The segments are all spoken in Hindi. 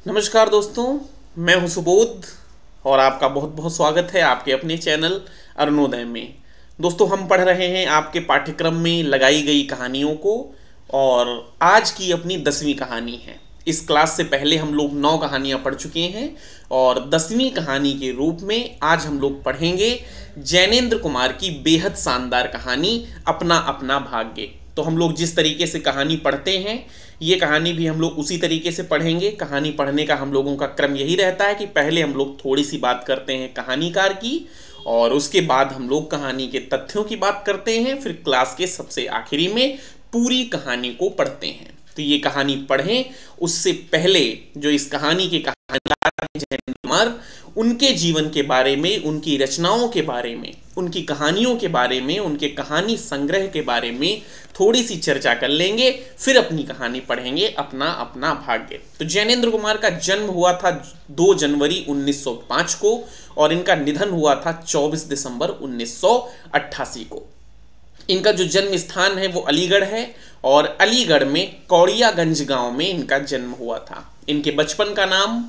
नमस्कार दोस्तों, मैं हूं सुबोध और आपका बहुत बहुत स्वागत है आपके अपने चैनल अरुणोदय में। दोस्तों, हम पढ़ रहे हैं आपके पाठ्यक्रम में लगाई गई कहानियों को और आज की अपनी 10वीं कहानी है। इस क्लास से पहले हम लोग 9 कहानियां पढ़ चुके हैं और 10वीं कहानी के रूप में आज हम लोग पढ़ेंगे जैनेंद्र कुमार की बेहद शानदार कहानी अपना अपना भाग्य। तो हम लोग जिस तरीके से कहानी पढ़ते हैं ये कहानी भी हम लोग उसी तरीके से पढ़ेंगे। कहानी पढ़ने का हम लोगों का क्रम यही रहता है कि पहले हम लोग थोड़ी सी बात करते हैं कहानीकार की और उसके बाद हम लोग कहानी के तथ्यों की बात करते हैं, फिर क्लास के सबसे आखिरी में पूरी कहानी को पढ़ते हैं। तो ये कहानी पढ़ें उससे पहले जो इस कहानी के कहानीकार हैं जैनेंद्र कुमार, उनके जीवन के बारे में, उनकी रचनाओं के बारे में, उनकी कहानियों के बारे में, उनके कहानी संग्रह के बारे में थोड़ी सी चर्चा कर लेंगे, फिर अपनी कहानी पढ़ेंगे अपना अपना भाग्य। तो जैनेंद्र कुमार का जन्म हुआ था 2 जनवरी 1905 को और इनका निधन हुआ था 24 दिसंबर 1988 को। इनका जो जन्म स्थान है वो अलीगढ़ है और अलीगढ़ में कौड़ियागंज गांव में इनका जन्म हुआ था। इनके बचपन का नाम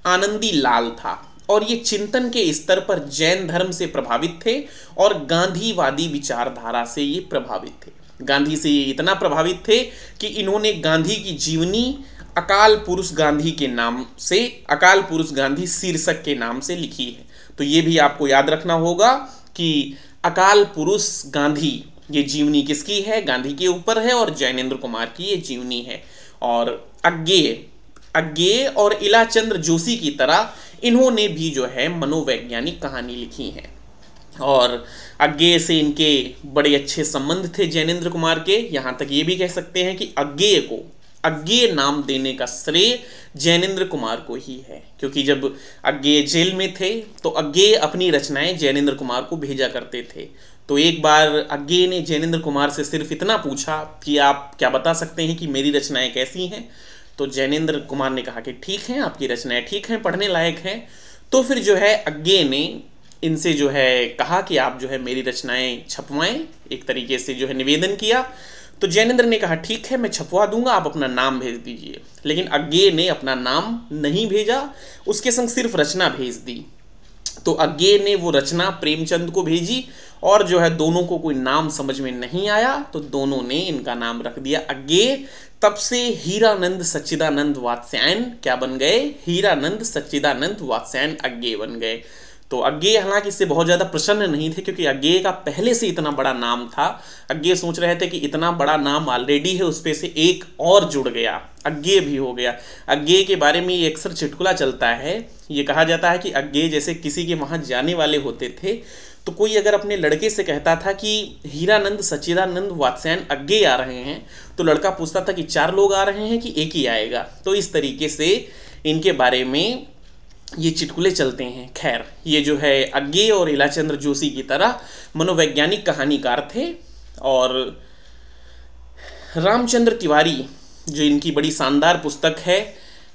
आनंदी लाल था और ये चिंतन के स्तर पर जैन धर्म से प्रभावित थे और गांधीवादी विचारधारा से ये प्रभावित थे। गांधी से ये इतना प्रभावित थे कि इन्होंने गांधी की जीवनी अकाल पुरुष गांधी के नाम से, अकाल पुरुष गांधी शीर्षक के नाम से लिखी है। तो ये भी आपको याद रखना होगा कि अकाल पुरुष गांधी ये जीवनी किसकी है? गांधी के ऊपर है और जैनेंद्र कुमार की ये जीवनी है। और अज्ञेय और इलाचंद्र जोशी की तरह इन्होंने भी जो है मनोवैज्ञानिक कहानी लिखी है और अज्ञेय से इनके बड़े अच्छे संबंध थे जैनेंद्र कुमार के। यहाँ तक ये भी कह सकते हैं कि अज्ञेय को अज्ञेय नाम देने का श्रेय जैनेंद्र कुमार को ही है, क्योंकि जब अज्ञेय जेल में थे तो अज्ञेय अपनी रचनाएं जैनेंद्र कुमार को भेजा करते थे। तो एक बार अज्ञेय ने जैनेंद्र कुमार से सिर्फ इतना पूछा कि आप क्या बता सकते हैं कि मेरी रचनाएं कैसी हैं? तो जैनेंद्र कुमार ने कहा कि ठीक हैं, आपकी रचनाएं ठीक हैं, पढ़ने लायक हैं। तो फिर जो है अज्ञेय ने इनसे जो है कहा कि आप जो है मेरी रचनाएं छपवाएं, एक तरीके से जो है निवेदन किया। तो जैनेंद्र ने कहा ठीक है, मैं छपवा दूंगा, आप अपना नाम भेज दीजिए। लेकिन अज्ञेय ने अपना नाम नहीं भेजा, उसके संग सिर्फ रचना भेज दी। तो अज्ञेय ने वो रचना प्रेमचंद को भेजी और जो है दोनों को कोई नाम समझ में नहीं आया तो दोनों ने इनका नाम रख दिया अज्ञेय। तब से हीरानंद सच्चिदानंद वात्स्यायन क्या बन गए? हीरानंद सच्चिदानंद वात्स्यायन अज्ञेय बन गए। तो अज्ञेय हालांकि इससे बहुत ज़्यादा प्रसन्न नहीं थे, क्योंकि अज्ञेय का पहले से इतना बड़ा नाम था। अज्ञेय सोच रहे थे कि इतना बड़ा नाम ऑलरेडी है, उस पे से एक और जुड़ गया, अज्ञेय भी हो गया। अज्ञेय के बारे में ये अक्सर चुटकुला चलता है, ये कहा जाता है कि अज्ञेय जैसे किसी के वहाँ जाने वाले होते थे तो कोई अगर अपने लड़के से कहता था कि हीरानंद सच्चिदानंद वात्स्यायन अज्ञेय आ रहे हैं तो लड़का पूछता था कि 4 लोग आ रहे हैं कि एक ही आएगा। तो इस तरीके से इनके बारे में ये चुटकुले चलते हैं। खैर, ये जो है अज्ञेय और इलाचंद्र जोशी की तरह मनोवैज्ञानिक कहानीकार थे। और रामचंद्र तिवारी जो इनकी बड़ी शानदार पुस्तक है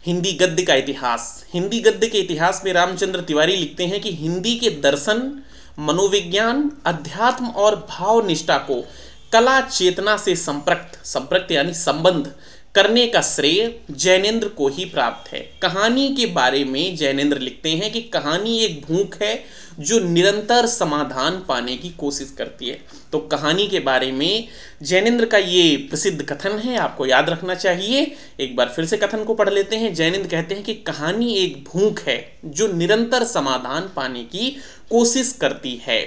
हिंदी गद्य का इतिहास, हिंदी गद्य के इतिहास में रामचंद्र तिवारी लिखते हैं कि हिंदी के दर्शन, मनोविज्ञान, अध्यात्म और भाव निष्ठा को कला चेतना से संपृक्त यानी संबंध करने का श्रेय जैनेंद्र को ही प्राप्त है। कहानी के बारे में जैनेंद्र लिखते हैं कि कहानी एक भूख है जो निरंतर समाधान पाने की कोशिश करती है। तो कहानी के बारे में जैनेंद्र का ये प्रसिद्ध कथन है, आपको याद रखना चाहिए। एक बार फिर से कथन को पढ़ लेते हैं। जैनेंद्र कहते हैं कि कहानी एक भूख है जो निरंतर समाधान पाने की कोशिश करती है।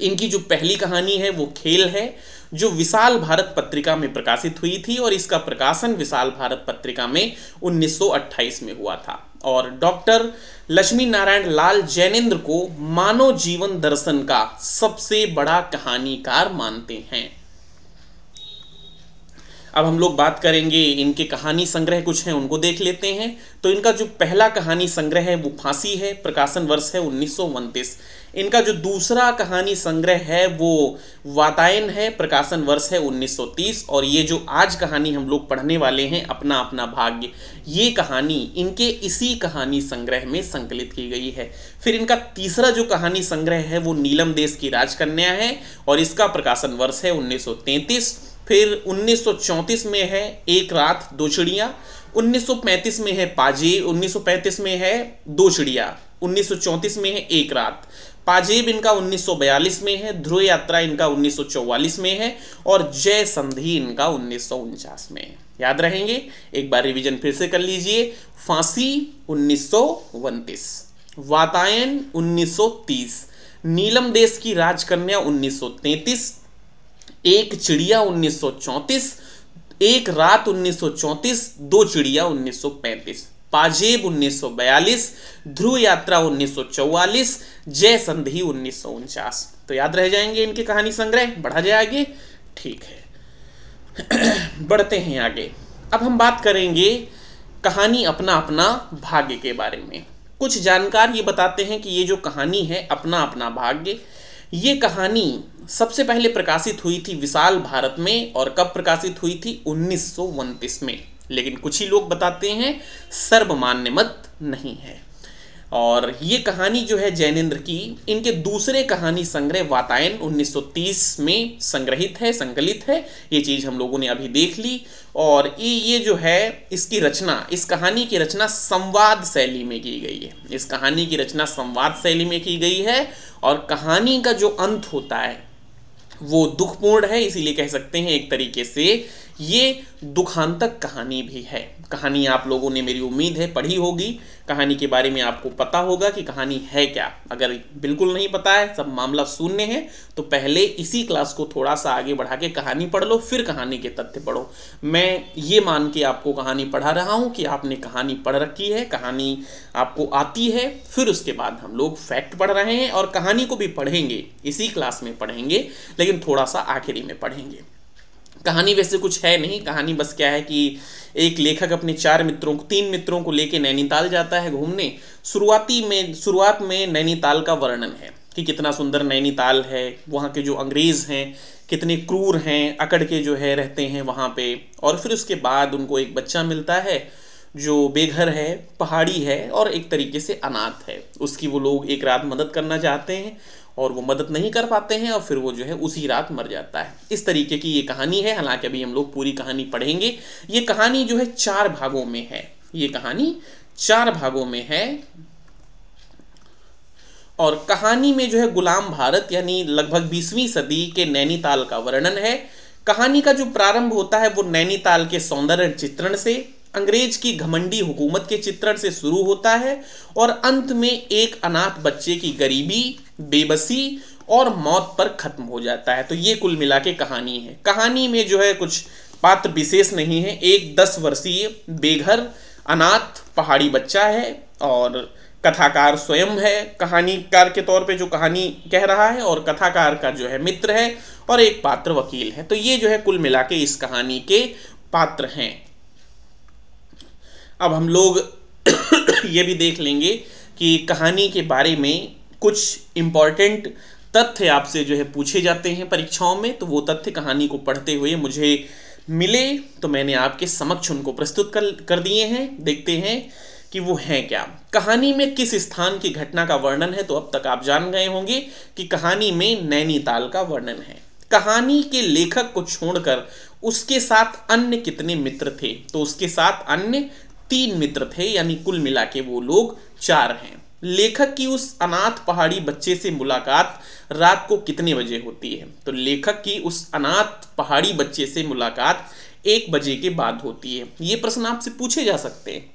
इनकी जो पहली कहानी है वो खेल है, जो विशाल भारत पत्रिका में प्रकाशित हुई थी और इसका प्रकाशन विशाल भारत पत्रिका में 1928 में हुआ था। और डॉक्टर लक्ष्मी नारायण लाल जैनेंद्र को मानव जीवन दर्शन का सबसे बड़ा कहानीकार मानते हैं। अब हम लोग बात करेंगे इनके कहानी संग्रह कुछ हैं, उनको देख लेते हैं। तो इनका जो पहला कहानी संग्रह है वो फांसी है, प्रकाशन वर्ष है 1929। इनका जो दूसरा कहानी संग्रह है वो वातायन है, प्रकाशन वर्ष है 1930। और ये जो आज कहानी हम लोग पढ़ने वाले हैं अपना अपना भाग्य, ये कहानी इनके इसी कहानी संग्रह में संकलित की गई है। फिर इनका तीसरा जो कहानी संग्रह है वो नीलम देश की राजकन्या है और इसका प्रकाशन वर्ष है 1933। फिर 1934 में है एक रात दो चिड़ियाँ, 1935 में है पाजेब, 1935 में है दो चिड़िया, 1934 में है एक रात। पाजेब इनका 1942 में है, ध्रुव यात्रा इनका 1944 में है और जय संधि इनका 1949 में है। याद रहेंगे, एक बार रिवीजन फिर से कर लीजिए। फांसी 1929, वातायन 1930, नीलम देश की राजकन्या 1933, एक चिड़िया 1934, एक रात 1934, दो चिड़िया 1935, पाजेब 1942, ध्रुव यात्रा 1944, जय संधि 1949। तो याद रह जाएंगे इनके कहानी संग्रह। बढ़ा जाए आगे, ठीक है। बढ़ते हैं आगे। अब हम बात करेंगे कहानी अपना अपना भाग्य के बारे में। कुछ जानकार ये बताते हैं कि ये जो कहानी है अपना अपना भाग्य, ये कहानी सबसे पहले प्रकाशित हुई थी विशाल भारत में। और कब प्रकाशित हुई थी? 1929 में। लेकिन कुछ ही लोग बताते हैं सर्वमान्य मत नहीं है। और ये कहानी जो है जैनेन्द्र की, इनके दूसरे कहानी संग्रह वातायन 1930 में संग्रहित है, संकलित है। ये चीज़ हम लोगों ने अभी देख ली। और ये जो है इसकी रचना, इस कहानी की रचना संवाद शैली में की गई है। इस कहानी की रचना संवाद शैली में की गई है। और कहानी का जो अंत होता है वो दुखपूर्ण है, इसीलिए कह सकते हैं एक तरीके से ये दुखांतक कहानी भी है। कहानी आप लोगों ने, मेरी उम्मीद है, पढ़ी होगी। कहानी के बारे में आपको पता होगा कि कहानी है क्या। अगर बिल्कुल नहीं पता है, सब मामला शून्य है, तो पहले इसी क्लास को थोड़ा सा आगे बढ़ा के कहानी पढ़ लो, फिर कहानी के तथ्य पढ़ो। मैं ये मान के आपको कहानी पढ़ा रहा हूँ कि आपने कहानी पढ़ रखी है, कहानी आपको आती है। फिर उसके बाद हम लोग फैक्ट पढ़ रहे हैं और कहानी को भी पढ़ेंगे, इसी क्लास में पढ़ेंगे, लेकिन थोड़ा सा आखिरी में पढ़ेंगे। कहानी वैसे कुछ है नहीं। कहानी बस क्या है कि एक लेखक अपने तीन मित्रों को लेके नैनीताल जाता है घूमने। शुरुआत में नैनीताल का वर्णन है कि कितना सुंदर नैनीताल है, वहाँ के जो अंग्रेज़ हैं कितने क्रूर हैं, अकड़ के जो है रहते हैं वहाँ पे। और फिर उसके बाद उनको एक बच्चा मिलता है जो बेघर है, पहाड़ी है और एक तरीके से अनाथ है। उसकी वो लोग एक रात मदद करना चाहते हैं और वो मदद नहीं कर पाते हैं और फिर वो जो है उसी रात मर जाता है। इस तरीके की ये कहानी है। हालांकि अभी हम लोग पूरी कहानी पढ़ेंगे। ये कहानी जो है 4 भागों में है। ये कहानी 4 भागों में है। और कहानी में जो है गुलाम भारत यानी लगभग 20वीं सदी के नैनीताल का वर्णन है। कहानी का जो प्रारंभ होता है वो नैनीताल के सौंदर्य चित्रण से, अंग्रेज की घमंडी हुकूमत के चित्रण से शुरू होता है और अंत में एक अनाथ बच्चे की गरीबी, बेबसी और मौत पर खत्म हो जाता है। तो ये कुल मिला के कहानी है। कहानी में जो है कुछ पात्र विशेष नहीं है। एक 10 वर्षीय बेघर अनाथ पहाड़ी बच्चा है और कथाकार स्वयं है, कहानीकार के तौर पे जो कहानी कह रहा है, और कथाकार का जो है मित्र है और एक पात्र वकील है। तो ये जो है कुल मिला के इस कहानी के पात्र हैं। अब हम लोग ये भी देख लेंगे कि कहानी के बारे में कुछ इम्पॉर्टेंट तथ्य आपसे जो है पूछे जाते हैं परीक्षाओं में। तो वो तथ्य कहानी को पढ़ते हुए मुझे मिले तो मैंने आपके समक्ष उनको प्रस्तुत कर दिए हैं। देखते हैं कि वो हैं क्या। कहानी में किस स्थान की घटना का वर्णन है? तो अब तक आप जान गए होंगे कि कहानी में नैनीताल का वर्णन है। कहानी के लेखक को छोड़कर उसके साथ अन्य कितने मित्र थे? तो उसके साथ अन्य 3 मित्र थे, यानी कुल मिला के वो लोग 4 हैं। लेखक की उस अनाथ पहाड़ी बच्चे से मुलाकात रात को कितने बजे होती है? तो लेखक की उस अनाथ पहाड़ी बच्चे से मुलाकात 1 बजे के बाद होती है। ये प्रश्न आपसे पूछे जा सकते हैं।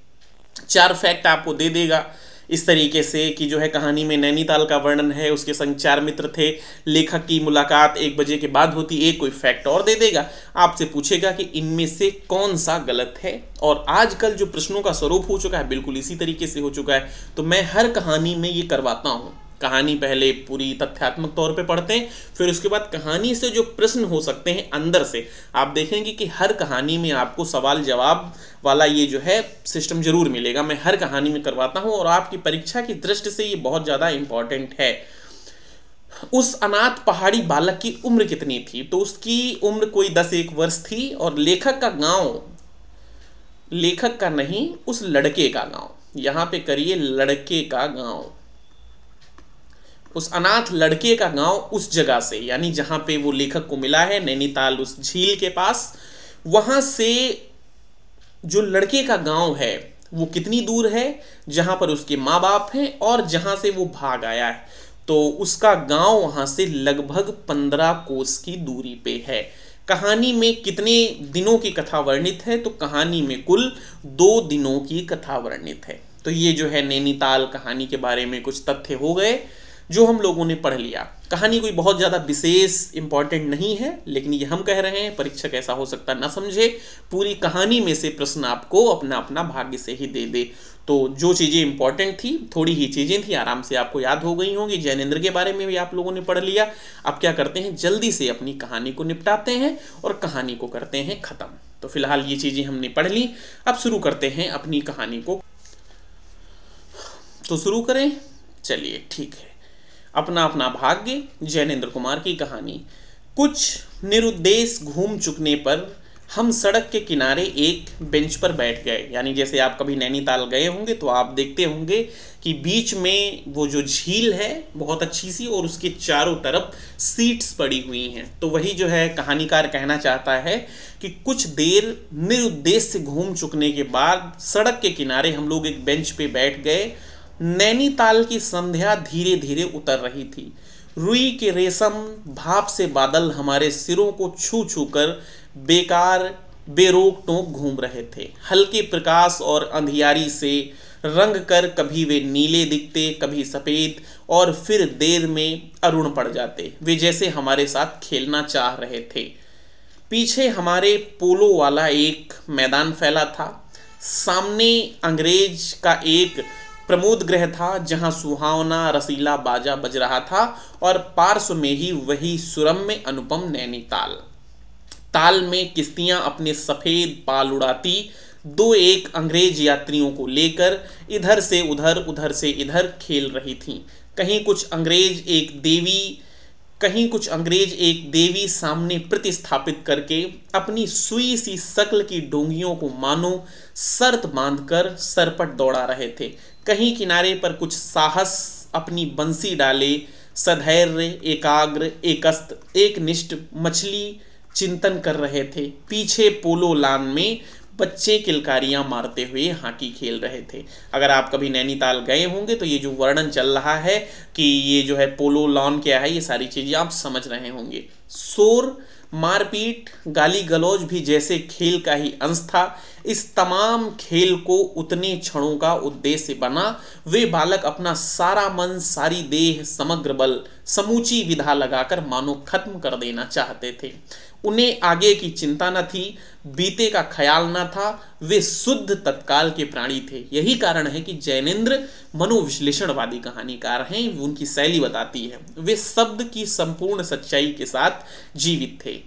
4 फैक्ट आपको दे देगा इस तरीके से कि जो है कहानी में नैनीताल का वर्णन है, उसके संग 4 मित्र थे, लेखक की मुलाकात 1 बजे के बाद होती। एक कोई फैक्ट और दे देगा, आपसे पूछेगा कि इनमें से कौन सा गलत है। और आजकल जो प्रश्नों का स्वरूप हो चुका है बिल्कुल इसी तरीके से हो चुका है। तो मैं हर कहानी में ये करवाता हूँ। कहानी पहले पूरी तथ्यात्मक तौर पे पढ़ते हैं, फिर उसके बाद कहानी से जो प्रश्न हो सकते हैं अंदर से, आप देखेंगे कि हर कहानी में आपको सवाल जवाब वाला ये जो है सिस्टम जरूर मिलेगा। मैं हर कहानी में करवाता हूँ और आपकी परीक्षा की दृष्टि से ये बहुत ज़्यादा इम्पॉर्टेंट है। उस अनाथ पहाड़ी बालक की उम्र कितनी थी? तो उसकी उम्र कोई 10-1 वर्ष थी। और लेखक का गांव, लेखक का नहीं, उस लड़के का गांव, यहाँ पे करिए लड़के का गांव, उस अनाथ लड़के का गांव उस जगह से, यानी जहां पे वो लेखक को मिला है नैनीताल उस झील के पास, वहां से जो लड़के का गांव है वो कितनी दूर है, जहां पर उसके माँ बाप हैं और जहां से वो भाग आया है, तो उसका गांव वहां से लगभग 15 कोस की दूरी पे है। कहानी में कितने दिनों की कथा वर्णित है, तो कहानी में कुल 2 दिनों की कथा वर्णित है। तो ये जो है नैनीताल कहानी के बारे में कुछ तथ्य हो गए जो हम लोगों ने पढ़ लिया। कहानी कोई बहुत ज़्यादा विशेष इंपॉर्टेंट नहीं है, लेकिन ये हम कह रहे हैं, परीक्षक ऐसा हो सकता ना समझे, पूरी कहानी में से प्रश्न आपको अपना अपना भाग्य से ही दे दे। तो जो चीज़ें इंपॉर्टेंट थी, थोड़ी ही चीज़ें थी, आराम से आपको याद हो गई होंगी। जैनेंद्र के बारे में भी आप लोगों ने पढ़ लिया। अब क्या करते हैं, जल्दी से अपनी कहानी को निपटाते हैं और कहानी को करते हैं ख़त्म। तो फिलहाल ये चीज़ें हमने पढ़ ली, अब शुरू करते हैं अपनी कहानी को। तो शुरू करें, चलिए ठीक है। अपना अपना भाग्य, जैनेंद्र कुमार की कहानी। कुछ निरुद्देश घूम चुकने पर हम सड़क के किनारे एक बेंच पर बैठ गए। यानी जैसे आप कभी नैनीताल गए होंगे तो आप देखते होंगे कि बीच में वो जो झील है बहुत अच्छी सी, और उसके चारों तरफ सीट्स पड़ी हुई हैं। तो वही जो है कहानीकार कहना चाहता है कि कुछ देर निरुद्देश से घूम चुकने के बाद सड़क के किनारे हम लोग एक बेंच पे बैठ गए। नैनीताल की संध्या धीरे धीरे उतर रही थी। रुई के रेशम भाप से बादल हमारे सिरों को छू छू कर बेकार बेरोक टोक घूम रहे थे। हल्के प्रकाश और अंधियारी से रंग कर कभी वे नीले दिखते, कभी सफ़ेद, और फिर देर में अरुण पड़ जाते। वे जैसे हमारे साथ खेलना चाह रहे थे। पीछे हमारे पोलो वाला एक मैदान फैला था। सामने अंग्रेज का एक प्रमोद गृह था जहां सुहावना रसीला बाजा बज रहा था, और पार्श्व में ही वही सुरम्य अनुपम नैनीताल। ताल में किश्तियां अपने सफेद पाल उड़ाती 2-1 अंग्रेज यात्रियों को लेकर इधर से इधर खेल रही थीं। कहीं कुछ अंग्रेज एक देवी सामने प्रतिस्थापित करके अपनी सुई सी शक्ल की डोंगियों को मानो शर्त बांधकर सरपट दौड़ा रहे थे। कहीं किनारे पर कुछ साहस अपनी बंसी डाले सधैर्य, एकाग्र, एकस्त, एकनिष्ठ मछली चिंतन कर रहे थे। पीछे पोलो लान में बच्चे किलकारियां मारते हुए हॉकी खेल रहे थे। अगर आप कभी नैनीताल गए होंगे तो ये जो वर्णन चल रहा है कि ये जो है पोलो लॉन क्या है, ये सारी चीज़ें आप समझ रहे होंगे। शोर, मारपीट, गाली गलौज भी जैसे खेल का ही अंश था। इस तमाम खेल को उतने क्षणों का उद्देश्य बना। वे बालक अपना सारा मन, सारी देह, समग्र बल, समूची विधा लगाकर मानो खत्म कर देना चाहते थे। उन्हें आगे की चिंता न थी, बीते का ख्याल न था। वे शुद्ध तत्काल के प्राणी थे। यही कारण है कि जैनेंद्र मनोविश्लेषणवादी कहानीकार हैं। उनकी शैली बताती है, वे शब्द की संपूर्ण सच्चाई के साथ जीवित थे।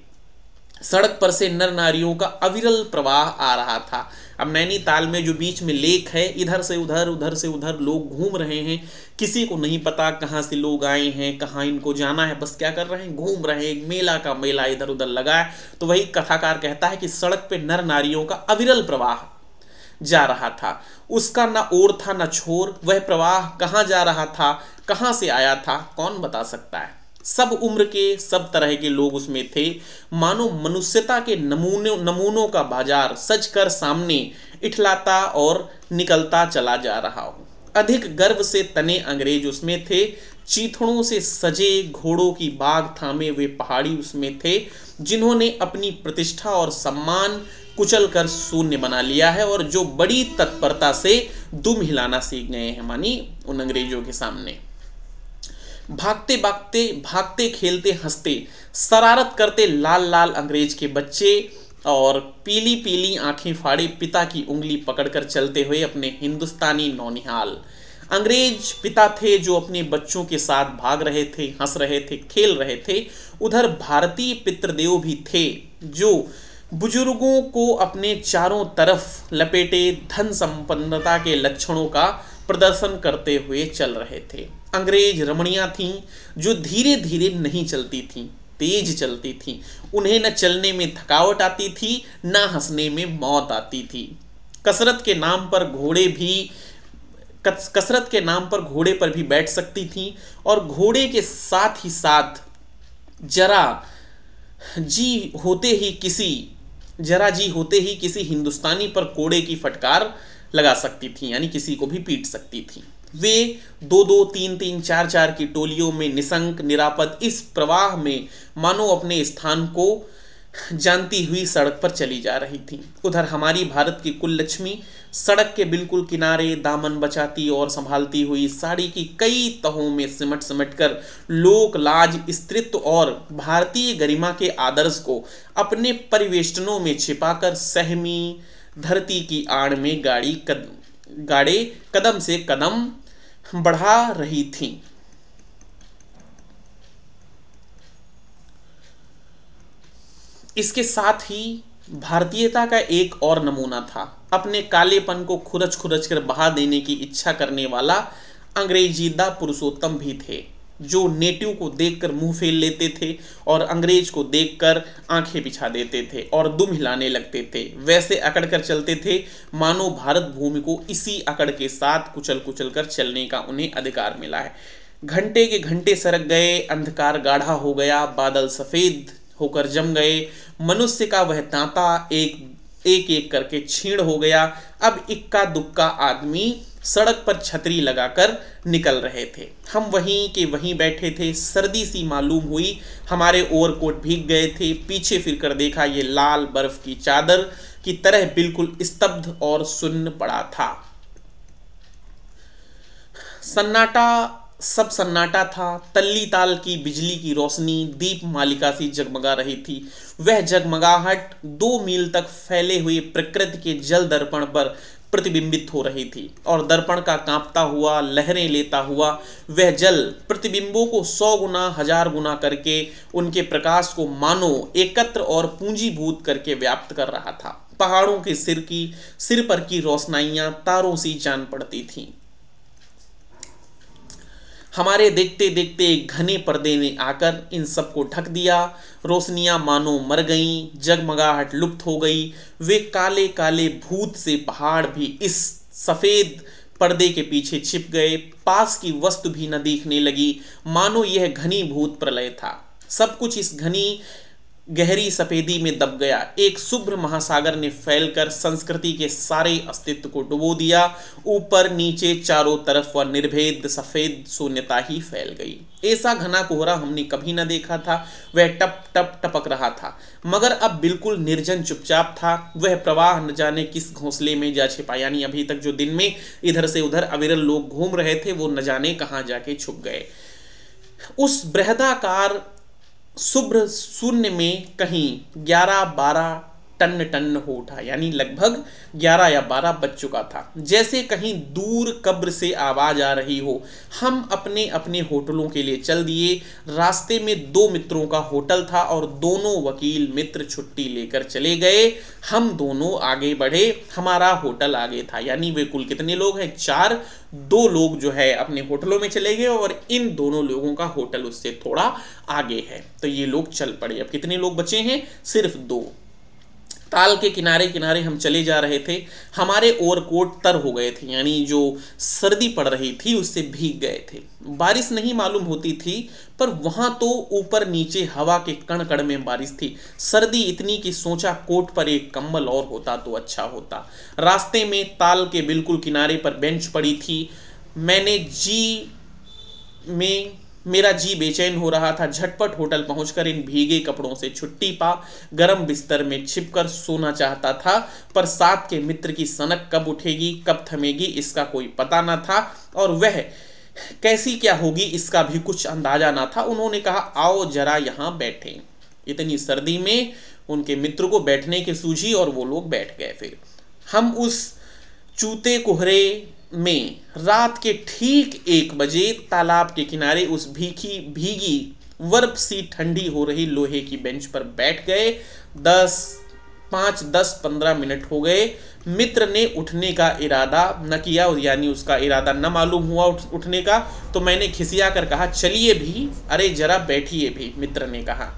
सड़क पर से नर नारियों का अविरल प्रवाह आ रहा था। अब नैनीताल में जो बीच में लेक है, इधर से उधर लोग घूम रहे हैं। किसी को नहीं पता कहाँ से लोग आए हैं, कहाँ इनको जाना है, बस क्या कर रहे हैं, घूम रहे हैं। मेला का मेला इधर उधर लगा है। तो वही कथाकार कहता है कि सड़क पे नर नारियों का अविरल प्रवाह जा रहा था। उसका न ओर था न छोर। वह प्रवाह कहाँ जा रहा था, कहाँ से आया था, कौन बता सकता है। सब उम्र के, सब तरह के लोग उसमें थे। मानो मनुष्यता के नमूनों का बाजार सज कर सामने इठलाता और निकलता चला जा रहा हो। अधिक गर्व से तने अंग्रेज उसमें थे। चीथड़ों से सजे घोड़ों की बाग थामे वे पहाड़ी उसमें थे, जिन्होंने अपनी प्रतिष्ठा और सम्मान कुचल कर शून्य बना लिया है, और जो बड़ी तत्परता से दुम हिलाना सीख गए हैं, मानी उन अंग्रेजों के सामने। भागते खेलते हंसते शरारत करते लाल लाल अंग्रेज के बच्चे, और पीली पीली आंखें फाड़े पिता की उंगली पकड़कर चलते हुए अपने हिंदुस्तानी नौनिहाल। अंग्रेज पिता थे जो अपने बच्चों के साथ भाग रहे थे, हंस रहे थे, खेल रहे थे। उधर भारतीय पितृदेव भी थे जो बुजुर्गों को अपने चारों तरफ लपेटे धन संपन्नता के लक्षणों का प्रदर्शन करते हुए चल रहे थे। अंग्रेज रमणियां थीं जो धीरे धीरे नहीं चलती थीं, तेज चलती थीं। उन्हें न चलने में थकावट आती थी, न हंसने में मौत आती थी। कसरत के नाम पर घोड़े पर भी बैठ सकती थीं, और घोड़े के साथ ही साथ जरा जी होते ही किसी जरा जी होते ही किसी हिंदुस्तानी पर कोड़े की फटकार लगा सकती थी, यानी किसी को भी पीट सकती थी। वे दो दो तीन तीन चार चार की टोलियों में निसंक निरापद इस प्रवाह में मानो अपने स्थान को जानती हुई सड़क पर चली जा रही थी। उधर हमारी भारत की कुल लक्ष्मी सड़क के बिल्कुल किनारे दामन बचाती और संभालती हुई साड़ी की कई तहों में सिमट सिमट कर लोक लाज, स्त्रीत्व और भारतीय गरिमा के आदर्श को अपने परिवेष्टनों में छिपाकर सहमी धरती की आड़ में गाड़े कदम से कदम बढ़ा रही थी। इसके साथ ही भारतीयता का एक और नमूना था, अपने कालेपन को खुरच खुरच कर बहा देने की इच्छा करने वाला अंग्रेजीदा पुरुषोत्तम भी थे, जो नेटिव को देखकर मुंह फेर लेते थे और अंग्रेज को देखकर आंखें बिछा देते थे और दुम हिलाने लगते थे। वैसे अकड़ कर चलते थे मानो भारत भूमि को इसी अकड़ के साथ कुचल कुचल कर चलने का उन्हें अधिकार मिला है। घंटे के घंटे सरक गए, अंधकार गाढ़ा हो गया, बादल सफेद होकर जम गए, मनुष्य का वह तांता एक एक करके छीण हो गया। अब इक्का दुक्का आदमी सड़क पर छतरी लगाकर निकल रहे थे। हम वहीं के वहीं बैठे थे। सर्दी सी मालूम हुई, हमारे ओवरकोट भीग गए थे। पीछे फिरकर देखा, ये लाल बर्फ की चादर की तरह बिल्कुल स्तब्ध और सुन्न पड़ा था। सन्नाटा, सब सन्नाटा था। तल्ली ताल की बिजली की रोशनी दीप मालिका सी जगमगा रही थी। वह जगमगाहट 2 मील तक फैले हुए प्रकृति के जल दर्पण पर प्रतिबिंबित हो रही थी और दर्पण का कांपता हुआ, लहरें लेता हुआ वह जल प्रतिबिंबों को 100 गुना 1000 गुना करके उनके प्रकाश को मानो एकत्र और पूंजीभूत करके व्याप्त कर रहा था। पहाड़ों के सिर पर की रोशनाइयां तारों सी जान पड़ती थीं। हमारे देखते देखते एक घने पर्दे ने आकर इन सबको ढक दिया। रोशनियां मानो मर गईं, जगमगाहट लुप्त हो गई। वे काले काले भूत से पहाड़ भी इस सफेद पर्दे के पीछे छिप गए। पास की वस्तु भी न दिखने लगी, मानो यह घनी भूत प्रलय था। सब कुछ इस घनी गहरी सफेदी में दब गया। एक शुभ्र महासागर ने फैलकर संस्कृति के सारे अस्तित्व को डुबो दिया। ऊपर नीचे चारों तरफ वह निर्भेद सफेद शून्यता ही फैल गई। ऐसा घना कोहरा हमने कभी न देखा था। वह टप टप टपक रहा था, मगर अब बिल्कुल निर्जन चुपचाप था। वह प्रवाह न जाने किस घोंसले में जा छिपा, यानी अभी तक जो दिन में इधर से उधर अविरल लोग घूम रहे थे, वो न जाने कहाँ जाके छुप गए। उस बृहदाकार शुभ्र शून्य में कहीं 11-12 टन टन हो उठा, यानी लगभग 11 या 12 बज चुका था। जैसे कहीं दूर कब्र से आवाज आ रही हो। हम अपने अपने होटलों के लिए चल दिए। रास्ते में 2 मित्रों का होटल था और दोनों वकील मित्र छुट्टी लेकर चले गए। हम दोनों आगे बढ़े, हमारा होटल आगे था। यानी वे कुल कितने लोग हैं? 4। 2 लोग जो है अपने होटलों में चले गए और इन दोनों लोगों का होटल उससे थोड़ा आगे है, तो ये लोग चल पड़े। अब कितने लोग बचे हैं? सिर्फ 2। ताल के किनारे किनारे हम चले जा रहे थे। हमारे ओवरकोट तर हो गए थे, यानी जो सर्दी पड़ रही थी उससे भीग गए थे। बारिश नहीं मालूम होती थी, पर वहां तो ऊपर नीचे हवा के कण कण में बारिश थी। सर्दी इतनी कि सोचा कोट पर एक कंबल और होता तो अच्छा होता। रास्ते में ताल के बिल्कुल किनारे पर बेंच पड़ी थी। मेरा जी बेचैन हो रहा था। झटपट होटल पहुंचकर इन भीगे कपड़ों से छुट्टी पा गरम बिस्तर में छिपकर सोना चाहता था, पर साथ के मित्र की सनक कब उठेगी, कब थमेगी, इसका कोई पता न था और वह कैसी क्या होगी इसका भी कुछ अंदाजा ना था। उन्होंने कहा, आओ जरा यहाँ बैठें। इतनी सर्दी में उनके मित्र को बैठने की सूझी और वो लोग बैठ गए। फिर हम उस चूते कोहरे में रात के ठीक 1 बजे तालाब के किनारे उस भीगी बर्फ सी ठंडी हो रही लोहे की बेंच पर बैठ गए। 5-10-15 मिनट हो गए। मित्र ने उठने का इरादा न किया, यानी उसका इरादा न मालूम हुआ उठने का। तो मैंने खिसिया कर कहा, चलिए भी, अरे जरा बैठिए भी। मित्र ने कहा।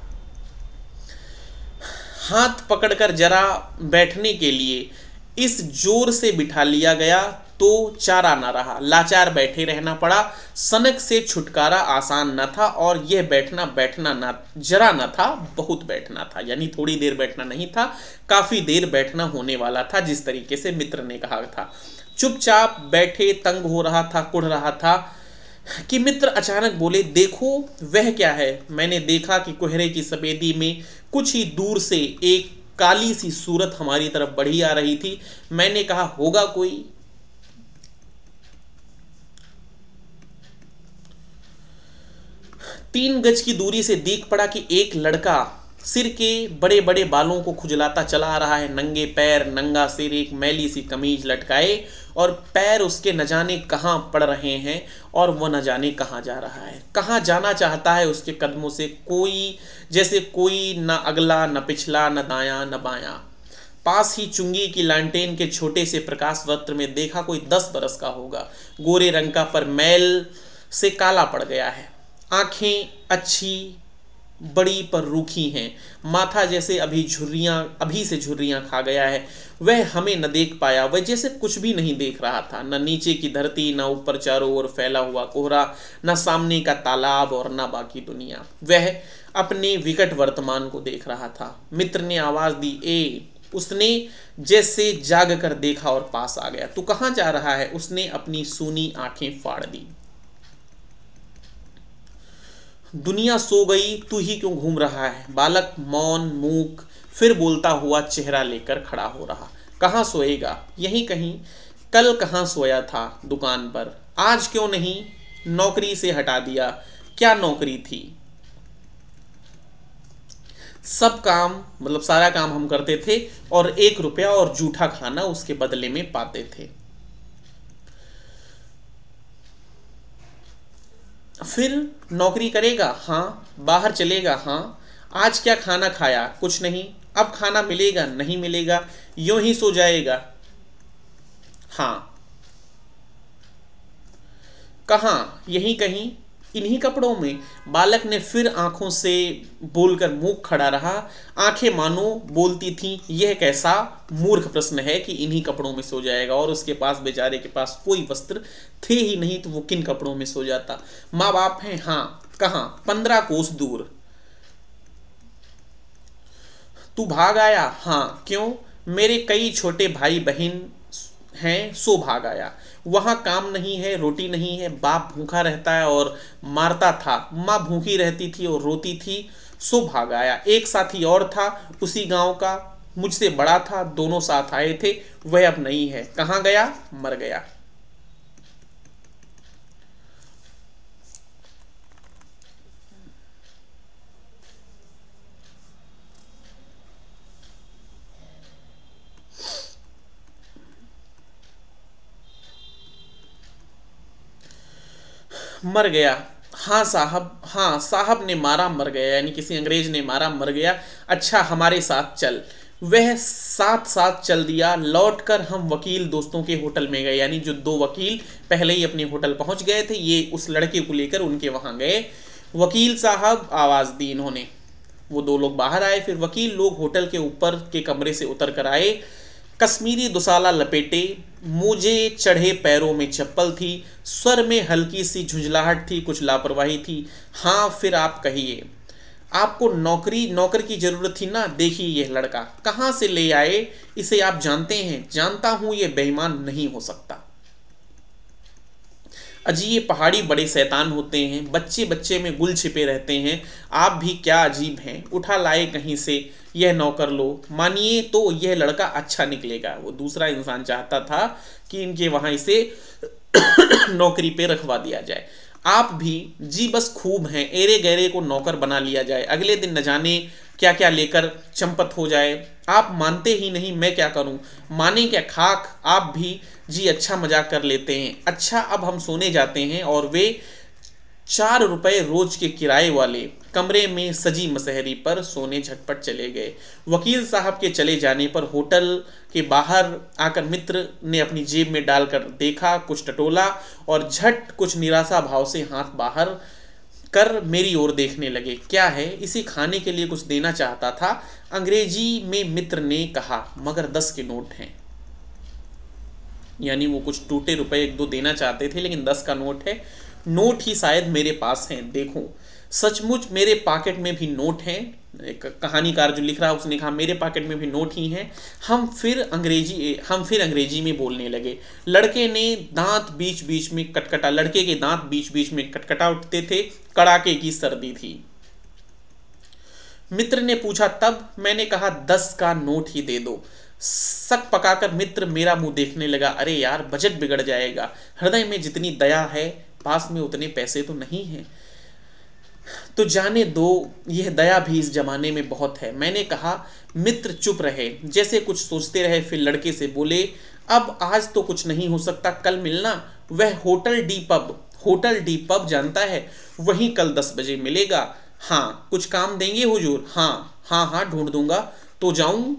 हाथ पकड़कर जरा बैठने के लिए इस जोर से बिठा लिया गया, तो चारा न रहा, लाचार बैठे रहना पड़ा। सनक से छुटकारा आसान न था, और यह बैठना बैठना न जरा न था, बहुत बैठना था। यानी थोड़ी देर बैठना नहीं था, काफी देर बैठना होने वाला था, जिस तरीके से मित्र ने कहा था। चुपचाप बैठे, तंग हो रहा था, कुढ़ रहा था कि मित्र अचानक बोले, देखो वह क्या है। मैंने देखा कि कोहरे की सफेदी में कुछ ही दूर से एक काली सी सूरत हमारी तरफ बढ़ी आ रही थी। मैंने कहा, होगा कोई। 3 गज की दूरी से देख पड़ा कि एक लड़का सिर के बड़े बड़े बालों को खुजलाता चला आ रहा है। नंगे पैर, नंगा सिर, एक मैली सी कमीज लटकाए, और पैर उसके न जाने कहाँ पड़ रहे हैं, और वह न जाने कहाँ जा रहा है। कहाँ जाना चाहता है उसके कदमों से कोई, जैसे कोई न अगला न पिछला, न दायां न बायां। पास ही चुंगी की लालटेन के छोटे से प्रकाश वस्त्र में देखा कोई 10 बरस का होगा। गोरे रंग का, पर मैल से काला पड़ गया है। आंखें अच्छी बड़ी पर रूखी हैं। माथा जैसे अभी से झुर्रियां खा गया है। वह हमें न देख पाया, वह जैसे कुछ भी नहीं देख रहा था। न नीचे की धरती, न ऊपर चारों ओर फैला हुआ कोहरा, न सामने का तालाब, और न बाकी दुनिया। वह अपने विकट वर्तमान को देख रहा था। मित्र ने आवाज दी, ए। उसने जैसे जाग कर देखा और पास आ गया। तू कहाँ जा रहा है? उसने अपनी सूनी आंखें फाड़ दी। दुनिया सो गई, तू ही क्यों घूम रहा है? बालक मौन मूक, फिर बोलता हुआ चेहरा लेकर खड़ा हो रहा। कहाँ सोएगा? यहीं कहीं। कल कहाँ सोया था? दुकान पर। आज क्यों नहीं? नौकरी से हटा दिया। क्या नौकरी थी? सब काम, मतलब सारा काम हम करते थे, और 1 रुपया और जूठा खाना उसके बदले में पाते थे। फिर नौकरी करेगा? हाँ। बाहर चलेगा? हाँ। आज क्या खाना खाया? कुछ नहीं। अब खाना मिलेगा? नहीं मिलेगा। यूं ही सो जाएगा? हाँ। कहाँ? यहीं कहीं, इन्हीं कपड़ों में। बालक ने फिर आंखों से बोलकर मुंह खड़ा रहा। आंखें मानो बोलती थीं, यह कैसा मूर्ख प्रश्न है कि इन्हीं कपड़ों में सो जाएगा। और उसके पास, बेचारे के पास कोई वस्त्र थे ही नहीं, तो वो किन कपड़ों में सो जाता? माँ बाप हैं? हाँ। कहाँ? 15 कोस दूर। तू भाग आया? हाँ। क्यों? मेरे कई छोटे भाई बहन हैं, सो भाग आया। वहां काम नहीं है, रोटी नहीं है। बाप भूखा रहता है और मारता था, माँ भूखी रहती थी और रोती थी, सो भाग आया। एक साथी और था, उसी गांव का, मुझसे बड़ा था, दोनों साथ आए थे। वह अब नहीं है। कहाँ गया? मर गया। मर गया? हाँ साहब, हाँ साहब ने मारा, मर गया। यानी किसी अंग्रेज ने मारा, मर गया। अच्छा, हमारे साथ चल। वह साथ साथ चल दिया। लौटकर हम वकील दोस्तों के होटल में गए। यानी जो 2 वकील पहले ही अपने होटल पहुंच गए थे, ये उस लड़के को लेकर उनके वहां गए। वकील साहब, आवाज दी इन्होंने। वो 2 लोग बाहर आए। फिर वकील लोग होटल के ऊपर के कमरे से उतर कर आए। कश्मीरी दुसाला लपेटे, मोजे चढ़े, पैरों में चप्पल थी। स्वर में हल्की सी झुंझलाहट थी, कुछ लापरवाही थी। हाँ, फिर आप कहिए। आपको नौकर की जरूरत थी ना? देखिए यह लड़का कहाँ से ले आए, इसे आप जानते हैं? जानता हूं, यह बेईमान नहीं हो सकता। अजी, ये पहाड़ी बड़े शैतान होते हैं, बच्चे बच्चे में गुल छिपे रहते हैं। आप भी क्या अजीब हैं। उठा लाए कहीं से, यह नौकर लो। मानिए तो यह लड़का अच्छा निकलेगा। वो दूसरा इंसान चाहता था कि इनके वहां इसे नौकरी पे रखवा दिया जाए। आप भी जी बस खूब हैं, एरे गहरे को नौकर बना लिया जाए, अगले दिन न जाने क्या क्या लेकर चंपत हो जाए। आप मानते ही नहीं, मैं क्या करूं? माने क्या खाक? आप भी जी अच्छा मजाक कर लेते हैं। अच्छा, अब हम सोने जाते हैं। और वे 4 रुपए रोज के किराए वाले कमरे में सजी मसहरी पर सोने झटपट चले गए। वकील साहब के चले जाने पर होटल के बाहर आकर मित्र ने अपनी जेब में डालकर देखा, कुछ टटोला और झट कुछ निराशा भाव से हाथ बाहर कर मेरी ओर देखने लगे। क्या है? इसे खाने के लिए कुछ देना चाहता था। अंग्रेजी में मित्र ने कहा, मगर 10 के नोट हैं। यानी वो कुछ टूटे रुपए 1-2 देना चाहते थे, लेकिन 10 का नोट है, नोट ही शायद मेरे पास हैं, देखो। सचमुच मेरे पॉकेट में भी नोट हैं। एक कहानीकार जो लिख रहा है उसने कहा मेरे पॉकेट में भी नोट ही हैं। हम फिर अंग्रेजी में बोलने लगे। लड़के के दांत बीच बीच में कटकटा उठते थे, कड़ाके की सर्दी थी। मित्र ने पूछा तब? मैंने कहा 10 का नोट ही दे दो। सक पकाकर मित्र मेरा मुंह देखने लगा। अरे यार, बजट बिगड़ जाएगा। हृदय में जितनी दया है, पास में उतने पैसे तो नहीं हैं। तो जाने दो, यह दया भी इस जमाने में बहुत है, मैंने कहा। मित्र चुप रहे, जैसे कुछ सोचते रहे, फिर लड़के से बोले, अब आज तो कुछ नहीं हो सकता, कल मिलना। वह होटल डी पब जानता है, वहीं कल 10 बजे मिलेगा। हाँ, कुछ काम देंगे हुजूर? हाँ, ढूंढ दूंगा। तो जाऊं?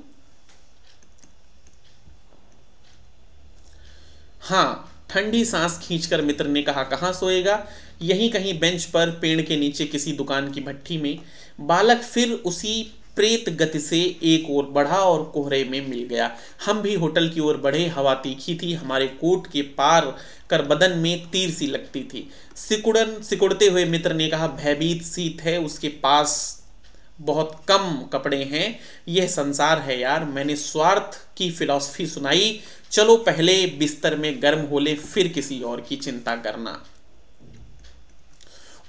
हाँ, ठंडी सांस खींचकर मित्र ने कहा। कहाँ सोएगा? यहीं कहीं बेंच पर, पेड़ के नीचे किसी दुकान की भट्ठी में। बालक फिर उसी प्रेत गति से एक ओर बढ़ा और कोहरे में मिल गया। हम भी होटल की ओर बढ़े। हवा तीखी थी, हमारे कोट के पार कर बदन में तीर सी लगती थी। सिकुड़ते हुए मित्र ने कहा, भयभीत शीत है, उसके पास बहुत कम कपड़े हैं। यह संसार है यार। मैंने स्वार्थ की फिलॉसफी सुनाई। चलो पहले बिस्तर में गर्म हो ले, फिर किसी और की चिंता करना।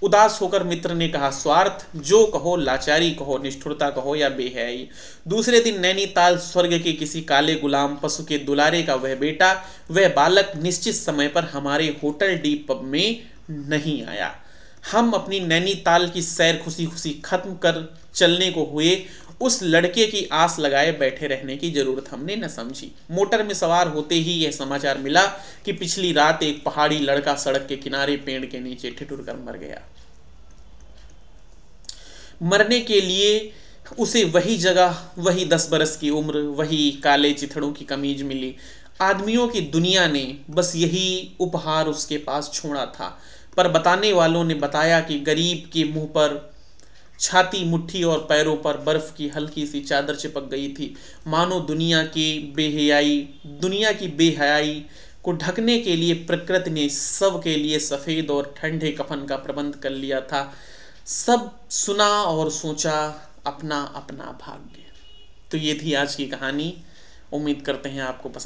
उदास होकर मित्र ने कहा, स्वार्थ? जो कहो, लाचारी कहो, निष्ठुरता कहो या बेहयाई। दूसरे दिन नैनीताल स्वर्ग के किसी काले गुलाम पशु के दुलारे का वह बेटा, वह बालक निश्चित समय पर हमारे होटल डी पब में नहीं आया। हम अपनी नैनीताल की सैर खुशी खुशी खत्म कर चलने को हुए। उस लड़के की आस लगाए बैठे रहने की जरूरत हमने न समझी। मोटर में सवार होते ही यह समाचार मिला कि पिछली रात एक पहाड़ी लड़का सड़क के किनारे पेड़ के नीचे ठिठुर कर मर गया। मरने के लिए उसे वही जगह, वही 10 बरस की उम्र, वही काले चिथड़ों की कमीज मिली। आदमियों की दुनिया ने बस यही उपहार उसके पास छोड़ा था। पर बताने वालों ने बताया कि गरीब के मुंह पर, छाती, मुट्ठी और पैरों पर बर्फ की हल्की सी चादर चिपक गई थी, मानो दुनिया की बेहयाई को ढकने के लिए प्रकृति ने सब के लिए सफ़ेद और ठंडे कफन का प्रबंध कर लिया था। सब सुना और सोचा, अपना अपना भाग्य। तो ये थी आज की कहानी। उम्मीद करते हैं आपको पसंद